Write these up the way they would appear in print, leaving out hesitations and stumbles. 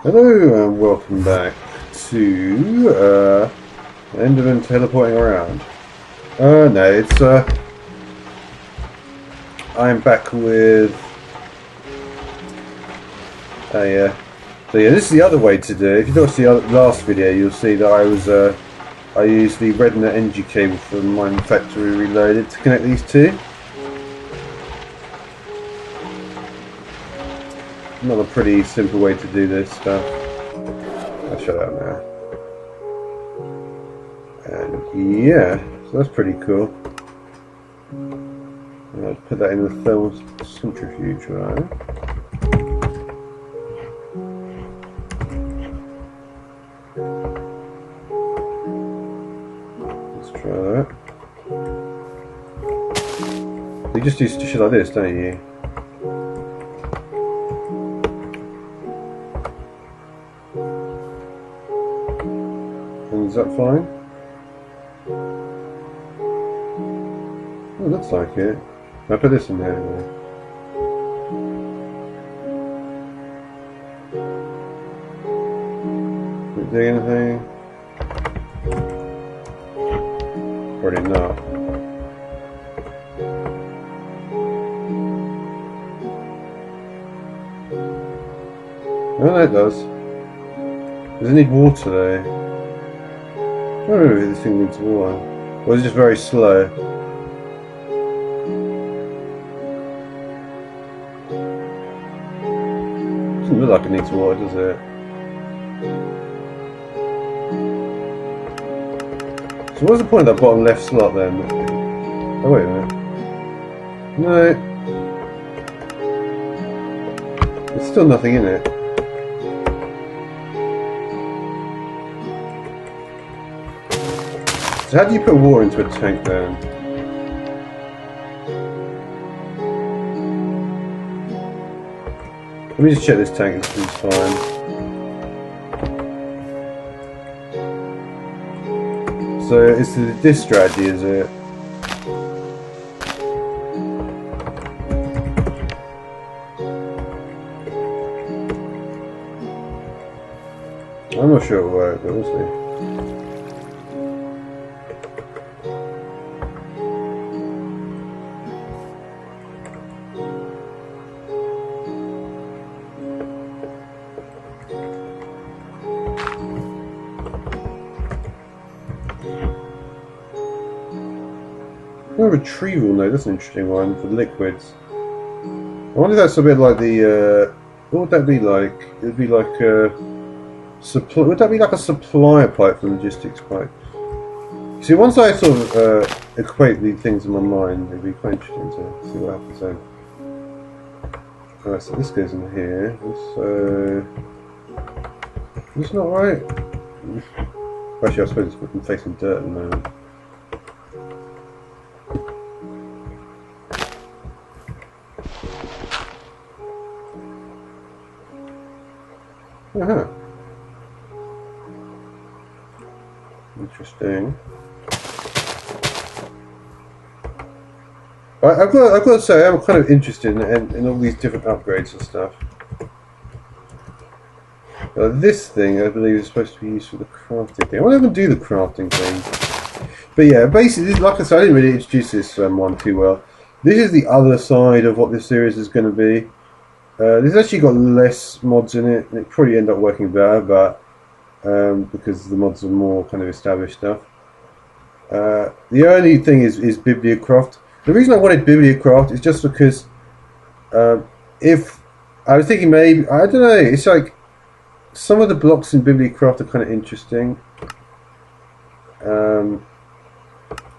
Hello and welcome back to Enderman teleporting around. No, it's I'm back with a so yeah, this is the other way to do it. If you watched the last video, you'll see that I used the Rednet energy cable from Mine Factory Reloaded to connect these two. Another pretty simple way to do this stuff. I'll shut up now. And yeah, so that's pretty cool. I'll put that in the thermal centrifuge, right? Let's try that. You just do shit like this, don't you? And is that fine? Oh, looks like it. I'll put this in there anyway. Did it do anything? Probably not. Oh, that does. Does it need water though? I don't know if this thing needs water. Or is it just very slow? Doesn't look like it needs water, does it? So what's the point of that bottom left slot then? Oh wait a minute. No. There's still nothing in it. So how do you put water into a tank then? Let me just check this tank, this is fine. So it's this strategy, is it? I'm not sure it'll work, but we'll see. Oh, retrieval node, that's an interesting one for liquids. I wonder if that's a bit like the, what would that be like? It would be like a supply, would that be like a supplier pipe for logistics pipe? See, once I sort of equate these things in my mind, it'd be quite interesting to see what happens then. Alright, so this goes in here, so... Is this not right? Actually, I suppose I'm facing dirt at the moment. Uh-huh. Interesting. I've got to say, I'm kind of interested in all these different upgrades and stuff. This thing, I believe, is supposed to be used for the crafting thing. I won't even do the crafting thing. But yeah, basically, like I said, I didn't really introduce this one too well. This is the other side of what this series is going to be. This actually got less mods in it, and it probably end up working better, but because the mods are more kind of established stuff. The only thing is Bibliocraft. The reason I wanted Bibliocraft is just because if I was thinking maybe, I don't know, it's like some of the blocks in Bibliocraft are kind of interesting. And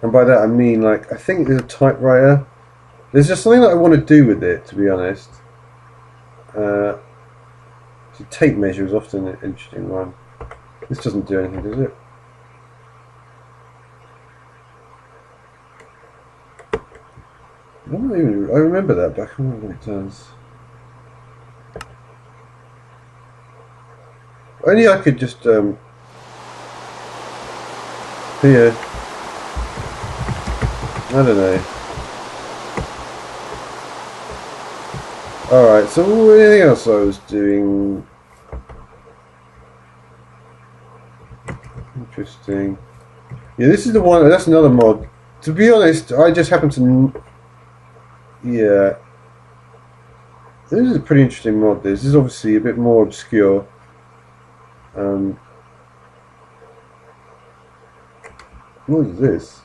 by that I mean, like, I think there's a typewriter. There's just something that I want to do with it, to be honest. The tape measure is often an interesting one. This doesn't do anything, does it? I remember that, but I can't remember what it does. Only I could just here. I don't know. Alright, so anything else I was doing? interesting. Yeah, this is the one. That's another mod. To be honest, I just happen to. Yeah, this is a pretty interesting mod. This is obviously a bit more obscure. What is this?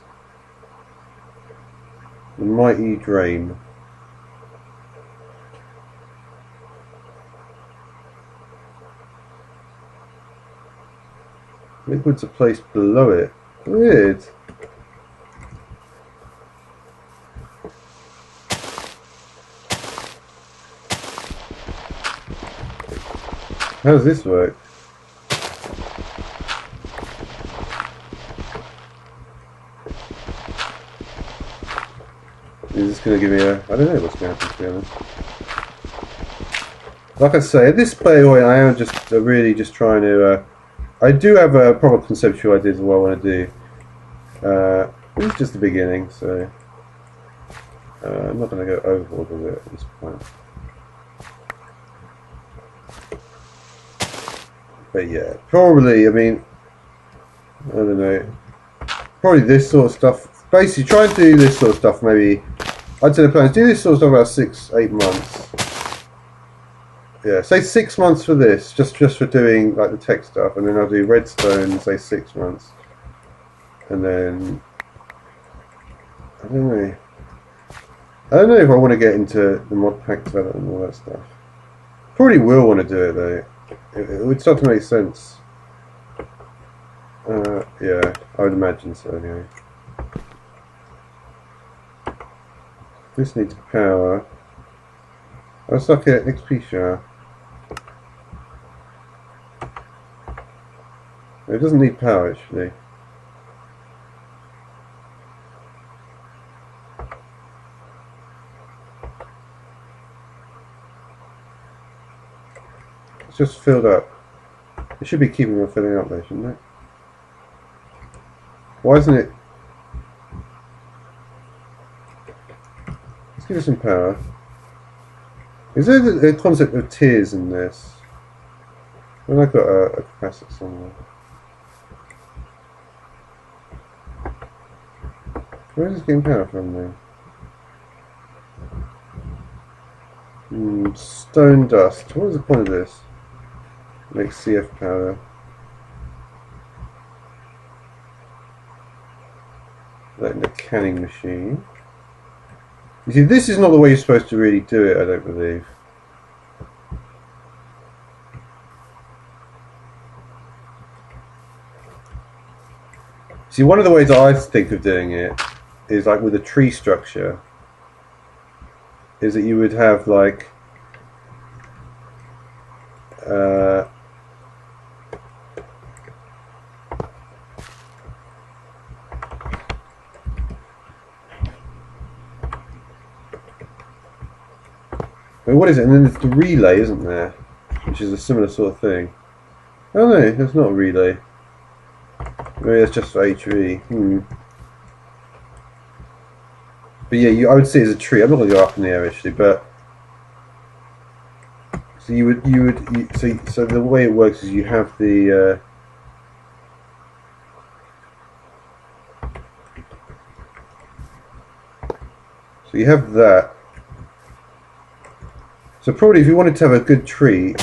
The Mighty Drain. Liquids are placed below it. Weird. How does this work? Is this going to give me a... I don't know what's going to happen, to be honest. Like I say, at this point I am just really just trying to... I do have a proper conceptual ideas of what I want to do. This is just the beginning, so... I'm not going to go overboard with it at this point. But yeah, probably, I mean... I don't know. Probably this sort of stuff. Basically, try and do this sort of stuff maybe... I'd say the plan is do this sort of stuff about 6-8 months. Yeah, say 6 months for this, just for doing like the tech stuff, and then I'll do redstone, say 6 months, and then I don't know if I want to get into the mod pack development and all that stuff. Probably will want to do it though. It would start to make sense. Yeah, I would imagine so anyway. This needs power. That's like an XP shower. It doesn't need power actually. It's just filled up. It should be keeping on filling up though, shouldn't it? Why isn't it? Let's give it some power. Is there a concept of tiers in this? Well, I've got a capacitor somewhere. Where is this getting power from now? Stone dust. What is the point of this? Make CF powder. That in the canning machine. You see, this is not the way you're supposed to really do it, I don't believe. See, one of the ways I think of doing it is like with a tree structure, is that you would have like what is it? And then there's the relay, isn't there? Which is a similar sort of thing. Oh no, it's not a relay. Maybe that's just for HV. But yeah, I would see it as a tree. I'm not going to go up in the air actually, but so so the way it works is you have the so you have that. So probably if you wanted to have a good tree,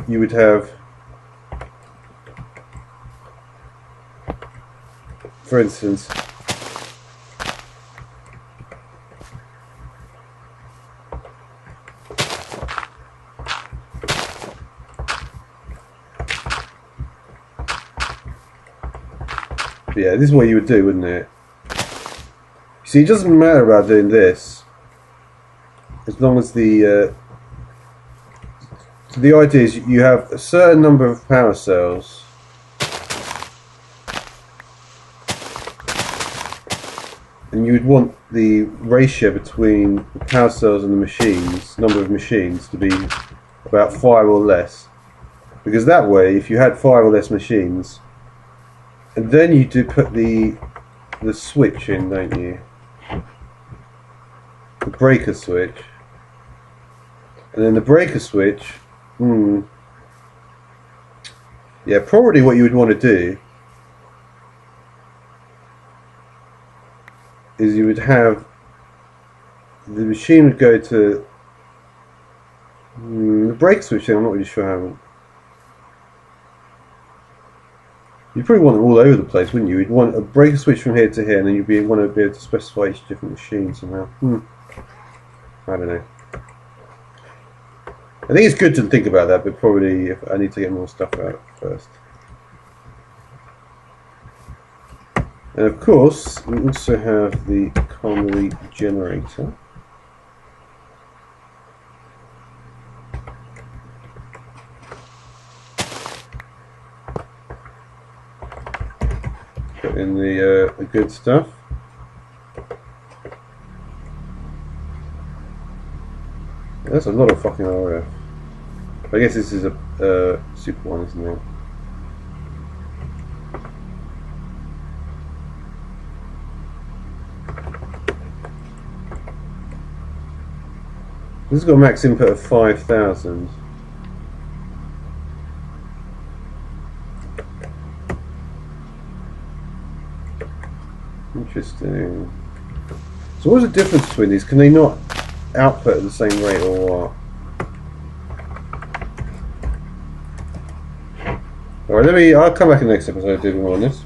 you would have, for instance, yeah, this is what you would do, wouldn't it? See, it doesn't matter about doing this, as long as the so the idea is you have a certain number of power cells, and you would want the ratio between the power cells and the machines, number of machines, to be about 5 or less, because that way, if you had 5 or less machines, and then you do put the switch in, don't you? The breaker switch, and then the breaker switch. Yeah, probably what you would want to do is you would have the machine would go to the brake switch thing. I'm not really sure how. You'd probably want it all over the place, wouldn't you? You'd want a brake switch from here to here, and then you'd want to be able to specify each different machine somehow. I don't know. I think it's good to think about that, but probably I need to get more stuff out first. And of course, we also have the Connery generator. Put in the good stuff. That's a lot of fucking RF. I guess this is a super one, isn't it? This has got a max input of 5,000. Interesting. So what's the difference between these? Can they not output at the same rate or what? Alright, I'll come back in the next episode and do more on this.